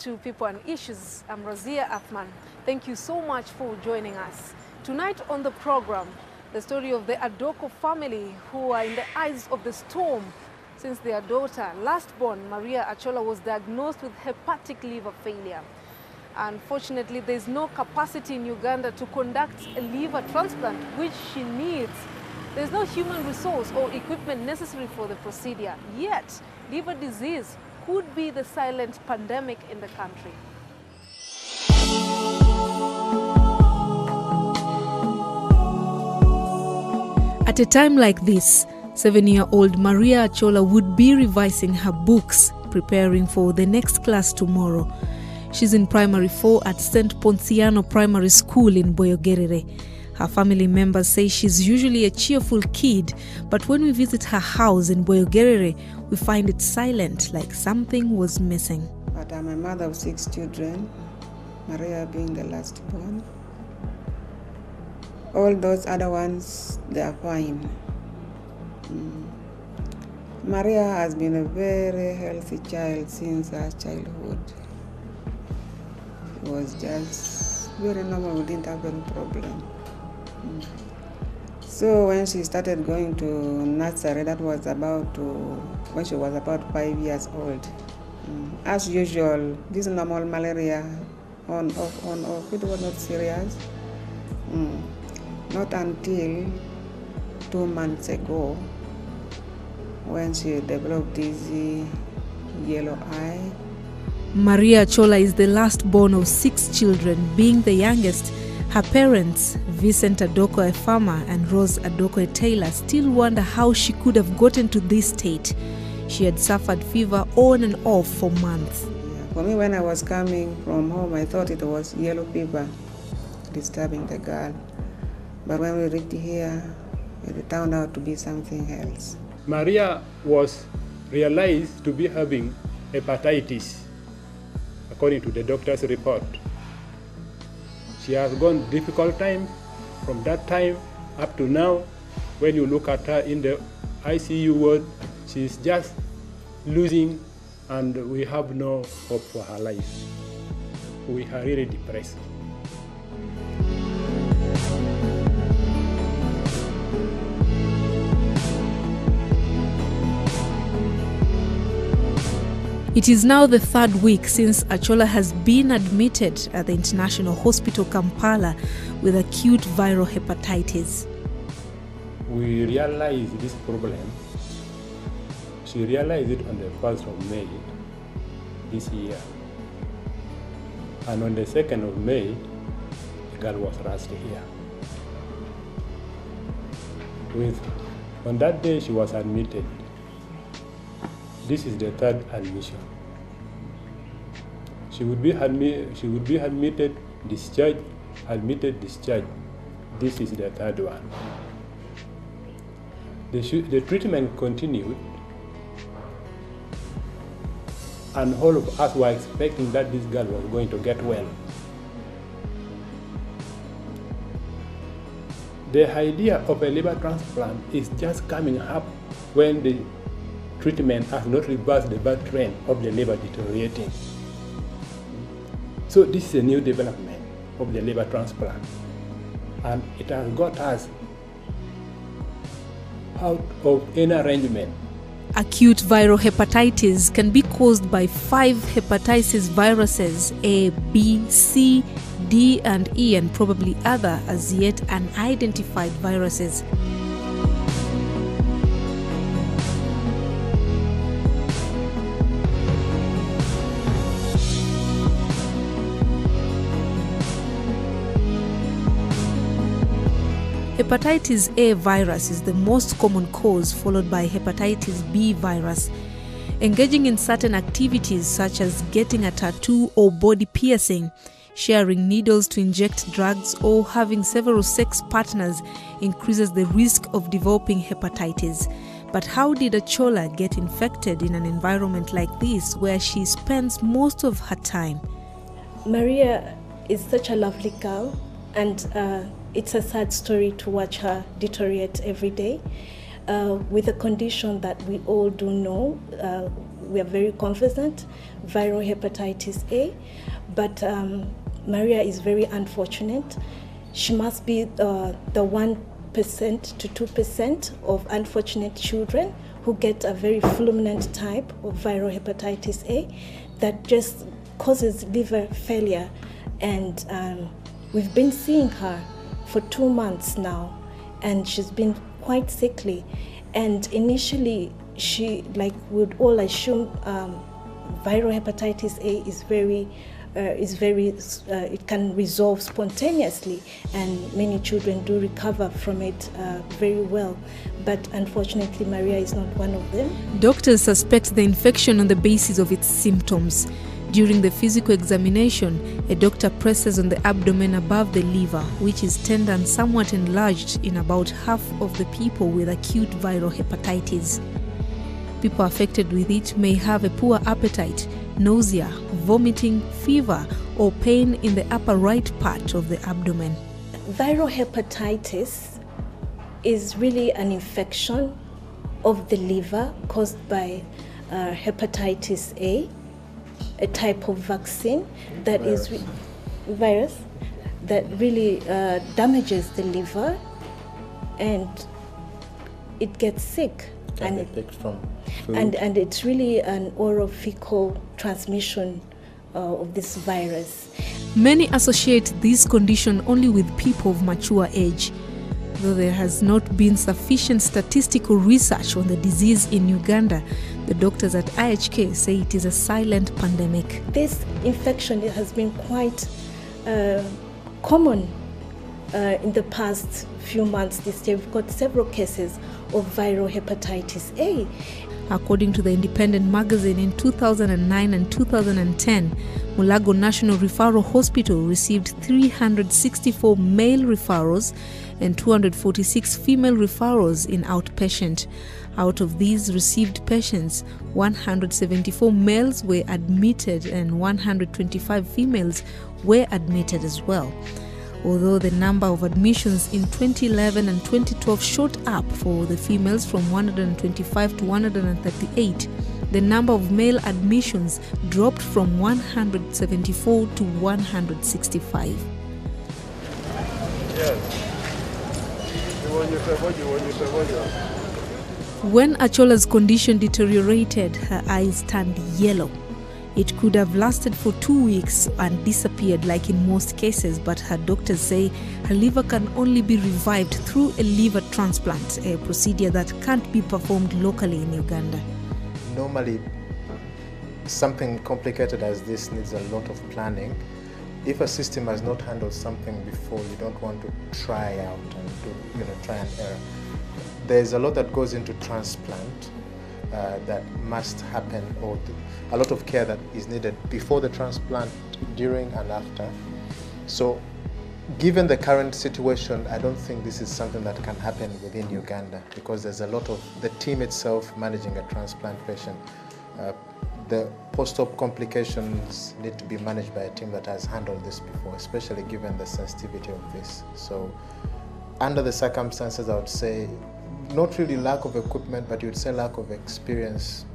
to People and Issues. I'm Raziah Athman. Thank you so much for joining us. Tonight on the program, the story of the Adoko family who are in the eyes of the storm since their daughter, last-born Maria Achola, was diagnosed with hepatic liver failure. Unfortunately, there's no capacity in Uganda to conduct a liver transplant, which she needs. There's no human resource or equipment necessary for the procedure. Yet, liver disease could be the silent pandemic in the country. At a time like this, 7-year-old Maria Achola would be revising her books, preparing for the next class tomorrow. She's in primary 4 at St. Ponciano Primary School in Boyogerere. Her family members say she's usually a cheerful kid, but when we visit her house in Boyogerere, we find it silent, like something was missing. But I'm a mother of 6 children, Maria being the last born. All those other ones, they are fine. Maria has been a very healthy child since her childhood. She was just very normal, we didn't have any problem. So when she started going to nursery, that was when she was about 5 years old. As usual, this normal malaria, on off, it was not serious. Not until 2 months ago, when she developed this yellow eye. Maria Achola is the last born of 6 children, being the youngest. Her parents, Vincent Adoko, a farmer, and Rose Adoko, a tailor, still wonder how she could have gotten to this state. She had suffered fever on and off for months. For me, when I was coming from home, I thought it was yellow fever disturbing the girl. But when we reached here, it turned out to be something else. Maria was realized to be having hepatitis, according to the doctor's report. She has gone difficult time from that time up to now. When you look at her in the ICU ward, she's just losing, and we have no hope for her life. We are really depressed. It is now the 3rd week since Achola has been admitted at the International Hospital Kampala with acute viral hepatitis. We realized this problem. She realized it on the 1st of May this year. And on the 2nd of May, the girl was rushed here. On that day, she was admitted. This is the 3rd admission. She would be admitted, discharged, admitted, discharged. This is the 3rd one. The treatment continued, and all of us were expecting that this girl was going to get well. The idea of a liver transplant is just coming up when the treatment has not reversed the bad trend of the liver deteriorating. So this is a new development of the liver transplant, and it has got us out of any arrangement. Acute viral hepatitis can be caused by 5 hepatitis viruses, A, B, C, D, and E, and probably other as yet unidentified viruses. Hepatitis A virus is the most common cause, followed by hepatitis B virus. Engaging in certain activities such as getting a tattoo or body piercing, sharing needles to inject drugs, or having several sex partners increases the risk of developing hepatitis. But how did Achola get infected in an environment like this, where she spends most of her time? Maria is such a lovely girl, and it's a sad story to watch her deteriorate every day with a condition that we all do know, we are very confident, viral hepatitis A. But Maria is very unfortunate. She must be the 1% to 2% of unfortunate children who get a very fulminant type of viral hepatitis A that just causes liver failure. And we've been seeing her for 2 months now, and she's been quite sickly. And initially, she, like we'd all assume, viral hepatitis A it can resolve spontaneously, and many children do recover from it very well. But unfortunately, Maria is not one of them. Doctors suspect the infection on the basis of its symptoms. During the physical examination, a doctor presses on the abdomen above the liver, which is tender and somewhat enlarged in about half of the people with acute viral hepatitis. People affected with it may have a poor appetite, nausea, vomiting, fever, or pain in the upper right part of the abdomen. Viral hepatitis is really an infection of the liver caused by hepatitis A, a type of vaccine that virus that really damages the liver, and it gets sick. Can be picked from food. And it's really an oral-fecal transmission of this virus. Many associate this condition only with people of mature age, though there has not been sufficient statistical research on the disease in Uganda. The doctors at IHK say it is a silent pandemic. This infection has been quite common in the past few months. This year we've got several cases of viral hepatitis A. According to the Independent magazine, in 2009 and 2010, Mulago National Referral Hospital received 364 male referrals and 246 female referrals in outpatient. Out of these received patients, 174 males were admitted and 125 females were admitted as well. Although the number of admissions in 2011 and 2012 shot up for the females from 125 to 138, the number of male admissions dropped from 174 to 165. When Achola's condition deteriorated, her eyes turned yellow. It could have lasted for 2 weeks and disappeared like in most cases, but her doctors say her liver can only be revived through a liver transplant, a procedure that can't be performed locally in Uganda. Normally, something complicated as this needs a lot of planning. If a system has not handled something before, you don't want to try out and do, try and error. There's a lot that goes into transplant that must happen, or a lot of care that is needed before the transplant, during and after. So given the current situation, I don't think this is something that can happen within Uganda, because there's a lot of the team itself managing a transplant patient. The post-op complications need to be managed by a team that has handled this before, especially given the sensitivity of this. So under the circumstances, I would say not really lack of equipment, but you would say lack of experience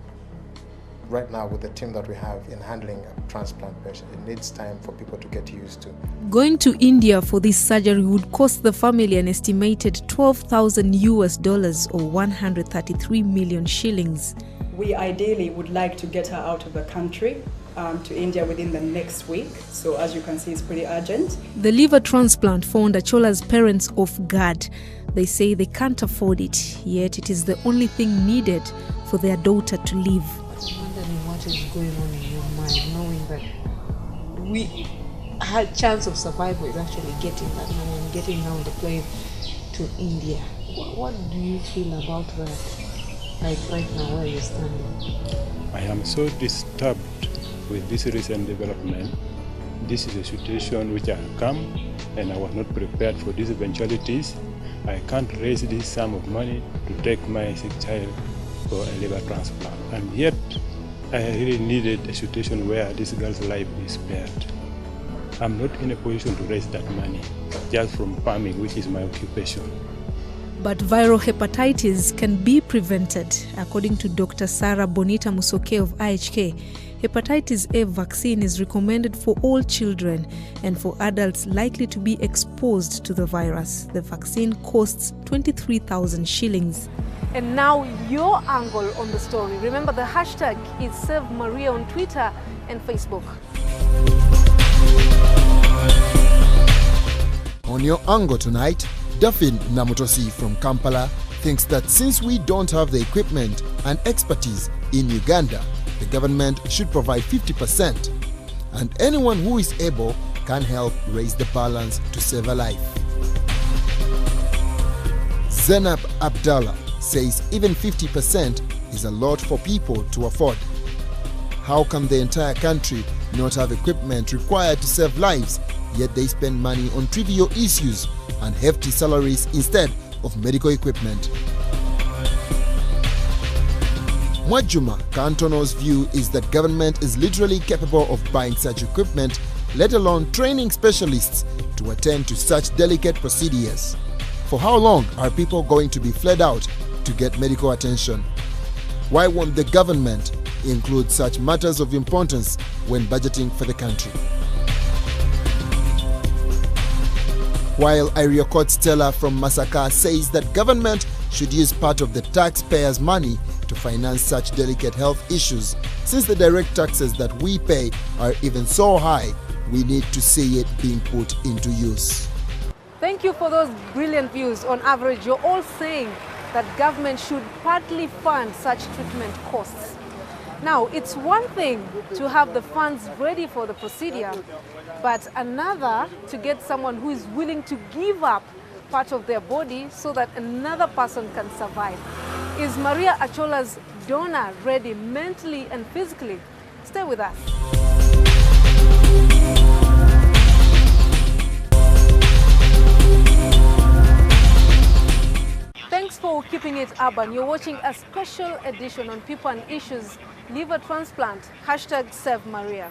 right now with the team that we have in handling a transplant patient. It needs time for people to get used to. Going to India for this surgery would cost the family an estimated $12,000 or 133 million shillings. We ideally would like to get her out of the country to India within the next week. So as you can see, it's pretty urgent. The liver transplant found Achola's parents off guard. They say they can't afford it, yet it is the only thing needed for their daughter to live. I'm wondering what is going on in your mind, knowing that her chance of survival is actually getting that money and getting her on the plane to India. What do you feel about that? Like right now, where you're standing? I am so disturbed with this recent development. This is a situation which I have come, and I was not prepared for these eventualities. I can't raise this sum of money to take my sick child for a liver transplant. And yet, I really needed a situation where this girl's life is spared. I'm not in a position to raise that money just from farming, which is my occupation. But viral hepatitis can be prevented. According to Dr. Sarah Bonita Musoke of IHK, hepatitis A vaccine is recommended for all children and for adults likely to be exposed to the virus. The vaccine costs 23,000 shillings. And now your angle on the story. Remember, the hashtag is Save Maria on Twitter and Facebook. On your angle tonight, Dafin Namutosi from Kampala thinks that since we don't have the equipment and expertise in Uganda, the government should provide 50%, and anyone who is able can help raise the balance to save a life. Zainab Abdallah says even 50% is a lot for people to afford. How can the entire country not have equipment required to save lives, yet they spend money on trivial issues and hefty salaries instead of medical equipment? Mwajuma Kantono's view is that government is literally capable of buying such equipment, let alone training specialists to attend to such delicate procedures. For how long are people going to be fled out to get medical attention? Why won't the government include such matters of importance when budgeting for the country? While Iriokot Stella from Masaka says that government should use part of the taxpayers' money to finance such delicate health issues, since the direct taxes that we pay are even so high, we need to see it being put into use. Thank you for those brilliant views. On average, you're all saying that government should partly fund such treatment costs. Now, it's one thing to have the funds ready for the procedure, but another to get someone who is willing to give up part of their body so that another person can survive. Is Maria Achola's donor ready mentally and physically? Stay with us. Thanks for keeping it urban. You're watching a special edition on People and Issues, Liver Transplant, hashtag Save Maria.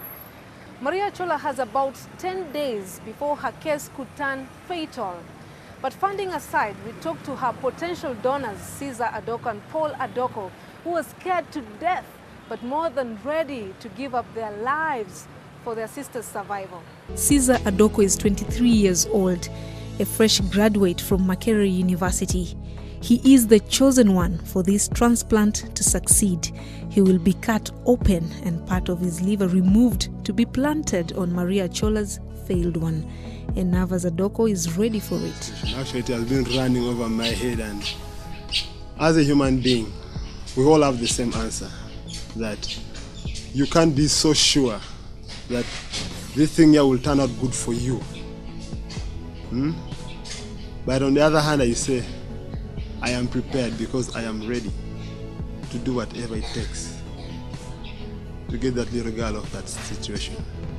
Maria Achola has about 10 days before her case could turn fatal. But funding aside, we talked to her potential donors, Caesar Adoko and Paul Adoko, who were scared to death, but more than ready to give up their lives for their sister's survival. Caesar Adoko is 23 years old, a fresh graduate from Makerere University. He is the chosen one for this transplant to succeed. He will be cut open and part of his liver removed to be planted on Maria Achola's failed one. And Navas Adoko is ready for it. Actually, it has been running over my head, and as a human being, we all have the same answer, that you can't be so sure that this thing here will turn out good for you. But on the other hand, I say, I am prepared because I am ready to do whatever it takes to get that little girl off that situation.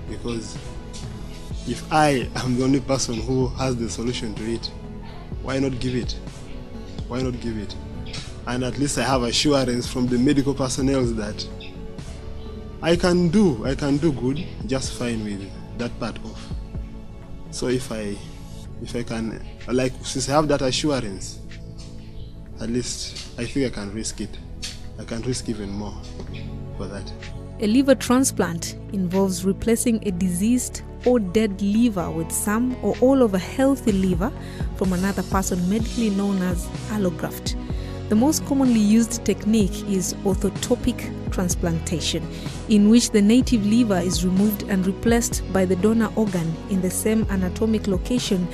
Because if I am the only person who has the solution to it, why not give it? Why not give it? And at least I have assurance from the medical personnel that I can do good just fine with that part off. So if I can, like, since I have that assurance, at least I think I can risk it. I can risk even more for that. A liver transplant involves replacing a diseased or dead liver with some or all of a healthy liver from another person, medically known as allograft. The most commonly used technique is orthotopic transplantation, in which the native liver is removed and replaced by the donor organ in the same anatomic location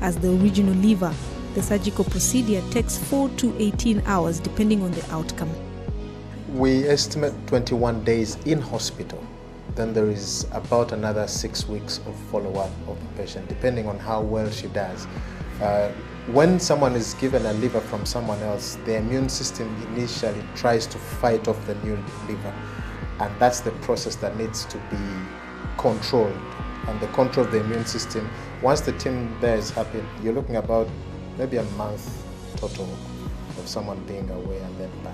as the original liver. The surgical procedure takes 4 to 18 hours depending on the outcome. We estimate 21 days in hospital. Then there is about another 6 weeks of follow-up of the patient, depending on how well she does. When someone is given a liver from someone else, the immune system initially tries to fight off the new liver. And that's the process that needs to be controlled. And the control of the immune system, once the team there is happy, you're looking about maybe a month total of someone being away and then back.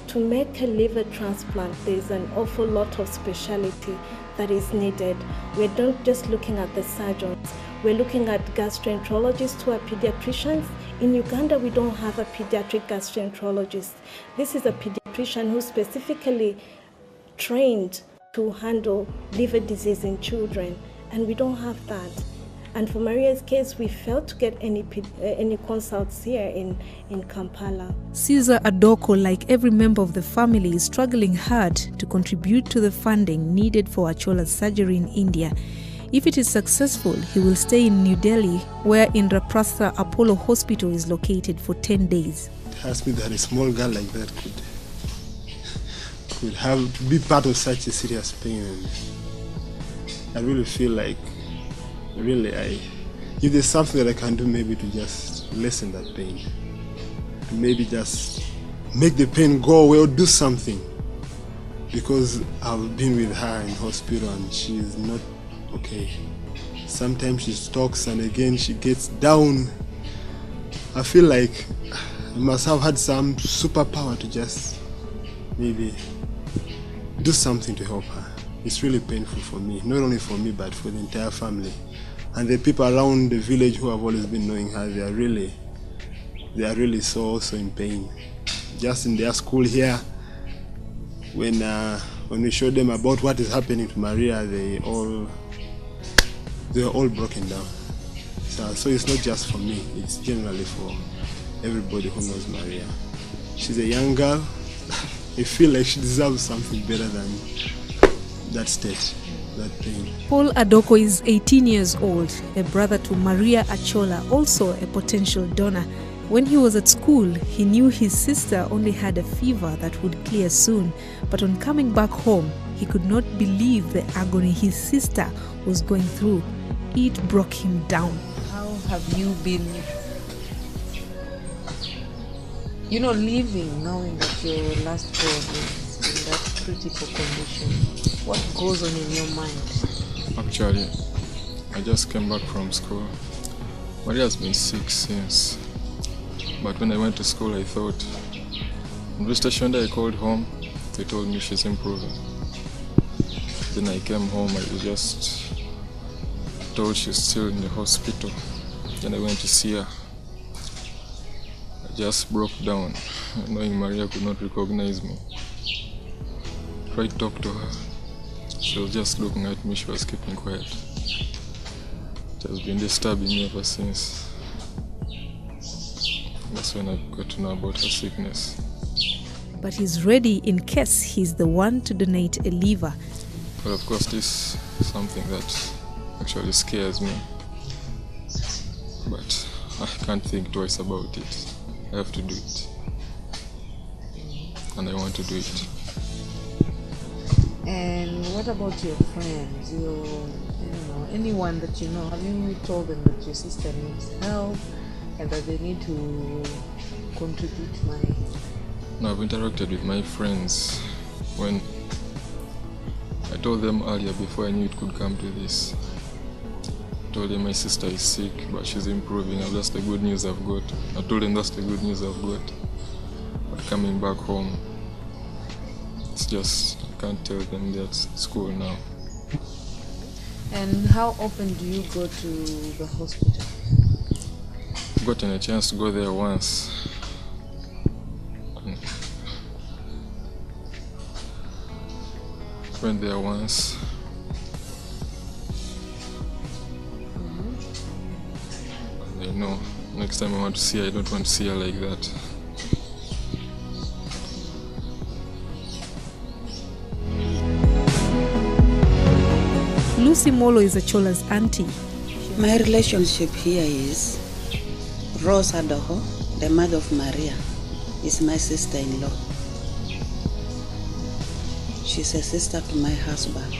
To make a liver transplant, there's an awful lot of specialty that is needed. We're not just looking at the surgeons, We're looking at gastroenterologists who are pediatricians. In Uganda, we don't have a pediatric gastroenterologist. This is a pediatrician who's specifically trained to handle liver disease in children, and we don't have that. And for Maria's case, we failed to get any consults here in Kampala. Caesar Adoko, like every member of the family, is struggling hard to contribute to the funding needed for Achola's surgery in India. If it is successful, he will stay in New Delhi, where Indraprastha Apollo Hospital is located, for 10 days. It has me that a small girl like that could have to be part of such a serious pain. And I really feel like, if there's something that I can do, maybe to just lessen that pain, to maybe just make the pain go away or do something, because I've been with her in hospital and she's not okay. Sometimes she talks and again she gets down. I feel like I must have had some superpower to just maybe do something to help her. It's really painful for me, not only for me but for the entire family. And the people around the village who have always been knowing her, they are really so also in pain. Just in their school here, when we showed them about what is happening to Maria, they were all broken down. So it's not just for me, it's generally for everybody who knows Maria. She's a young girl. I feel like she deserves something better than that state, that pain. Paul Adoko is 18 years old, a brother to Maria Achola, also a potential donor. When he was at school, he knew his sister only had a fever that would clear soon, but on coming back home, he could not believe the agony his sister was going through. It broke him down. How have you been, living knowing that your last born is in that critical condition? What goes on in your mind? Actually, I just came back from school. Maria has been sick since. But when I went to school, I thought, on the station day I called home, they told me she's improving. Then I came home, I was just told she's still in the hospital. Then I went to see her. I just broke down, knowing Maria could not recognize me. Tried to talk to her. She was just looking at me, she was keeping quiet. It has been disturbing me ever since. That's when I got to know about her sickness. But he's ready in case he's the one to donate a liver. But of course this is something that actually scares me. But I can't think twice about it. I have to do it. And I want to do it. And what about your friends, anyone that you know? Have you told them that your sister needs help and that they need to contribute money? No, I've interacted with my friends when I told them earlier before I knew it could come to this. I told them my sister is sick, but she's improving, and that's the good news I've got. I told them that's the good news I've got. But coming back home, it's just, I can't tell them they're at school now. And how often do you go to the hospital? I've gotten a chance to go there once. Went there once. And I know next time I want to see her, I don't want to see her like that. Lucy Molo is Achola's auntie. My relationship here is Rose Adoho, the mother of Maria, is my sister-in-law. She's a sister to my husband.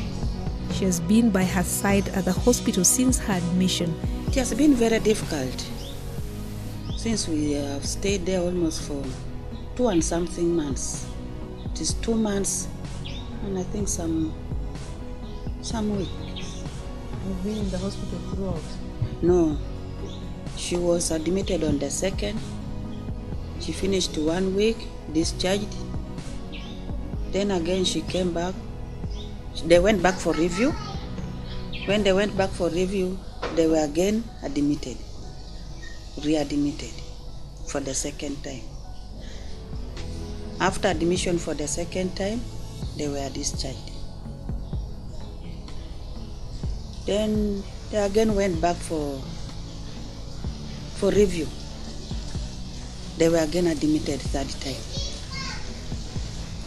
She has been by her side at the hospital since her admission. It has been very difficult since we have stayed there almost for 2 and something months. It is 2 months and I think some weeks. You've been in the hospital throughout? No. She was admitted on the 2nd. She finished 1 week, discharged. Then again she came back. They went back for review. When they went back for review, they were again admitted, readmitted for the second time. After admission for the second time, they were discharged. Then they again went back for review. They were again admitted third time,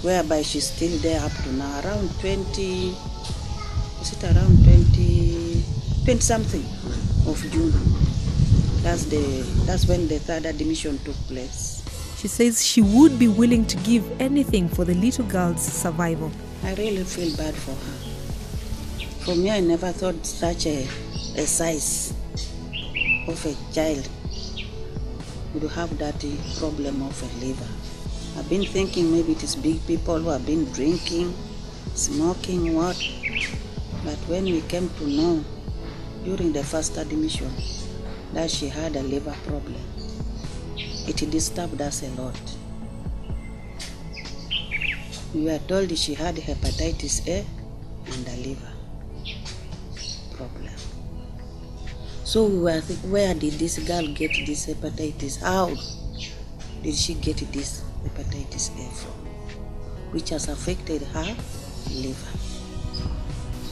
whereby she's still there up to now, around 20 something of June. That's when the third admission took place. She says she would be willing to give anything for the little girl's survival. I really feel bad for her. For me, I never thought such a size of a child would have that problem of a liver. I've been thinking maybe it is big people who have been drinking, smoking, what. But when we came to know during the first admission that she had a liver problem, it disturbed us a lot. We were told she had hepatitis A and a liver problem. So we were thinking, where did this girl get this hepatitis? How did she get this hepatitis A from? Which has affected her liver.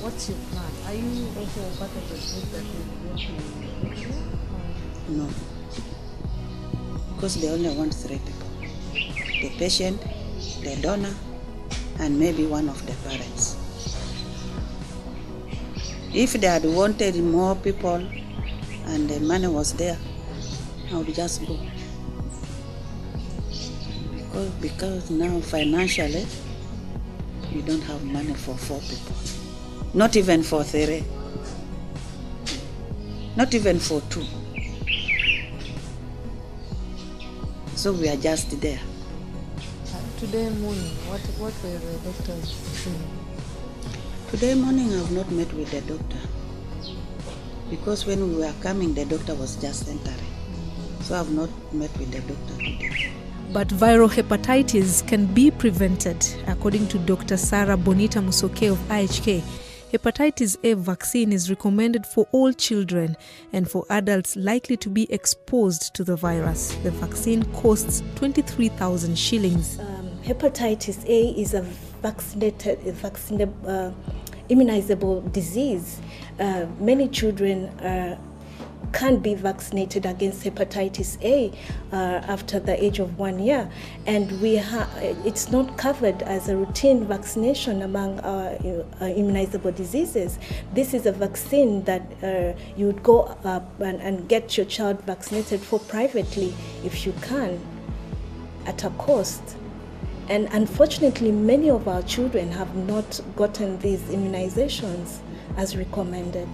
What's your plan? Are you also part of the group that will go to India? No. Because they only want 3 people. The patient, the donor, and maybe one of the parents. If they had wanted more people and the money was there, I would just go. Because now financially, you don't have money for 4 people. Not even for 3. Not even for 2. So we are just there. Today morning, what were the doctors saying? Today morning I have not met with the doctor. Because when we were coming, the doctor was just entering. So I have not met with the doctor today. But viral hepatitis can be prevented, according to Dr. Sarah Bonita Musoke of IHK. Hepatitis A vaccine is recommended for all children and for adults likely to be exposed to the virus. The vaccine costs 23,000 shillings. Hepatitis A is a immunizable disease. Many children can't be vaccinated against hepatitis A after the age of 1 year, and it's not covered as a routine vaccination among immunizable diseases. This is a vaccine that you would go up and get your child vaccinated for privately if you can, at a cost. And unfortunately, many of our children have not gotten these immunizations as recommended.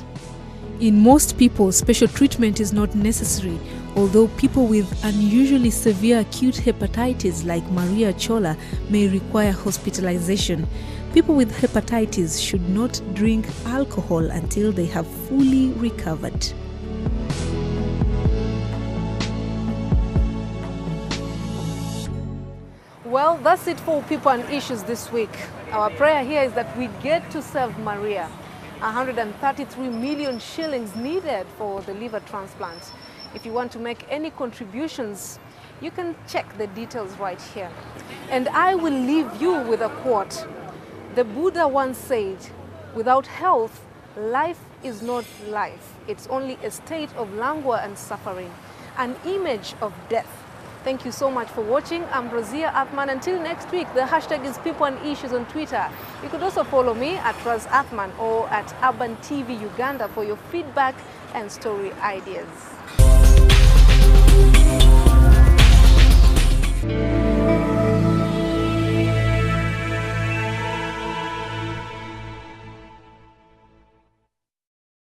In most people, special treatment is not necessary, although people with unusually severe acute hepatitis like Maria Chola may require hospitalization. People with hepatitis should not drink alcohol until they have fully recovered. Well, that's it for People and Issues this week. Our prayer here is that we get to serve Maria. 133 million shillings needed for the liver transplant. If you want to make any contributions, you can check the details right here. And I will leave you with a quote. The Buddha once said, "Without health, life is not life. It's only a state of languor and suffering, an image of death." Thank you so much for watching. I'm Raziah Athman. Until next week, the hashtag is People and Issues on Twitter. You could also follow me at Athman or at Urban TV Uganda for your feedback and story ideas.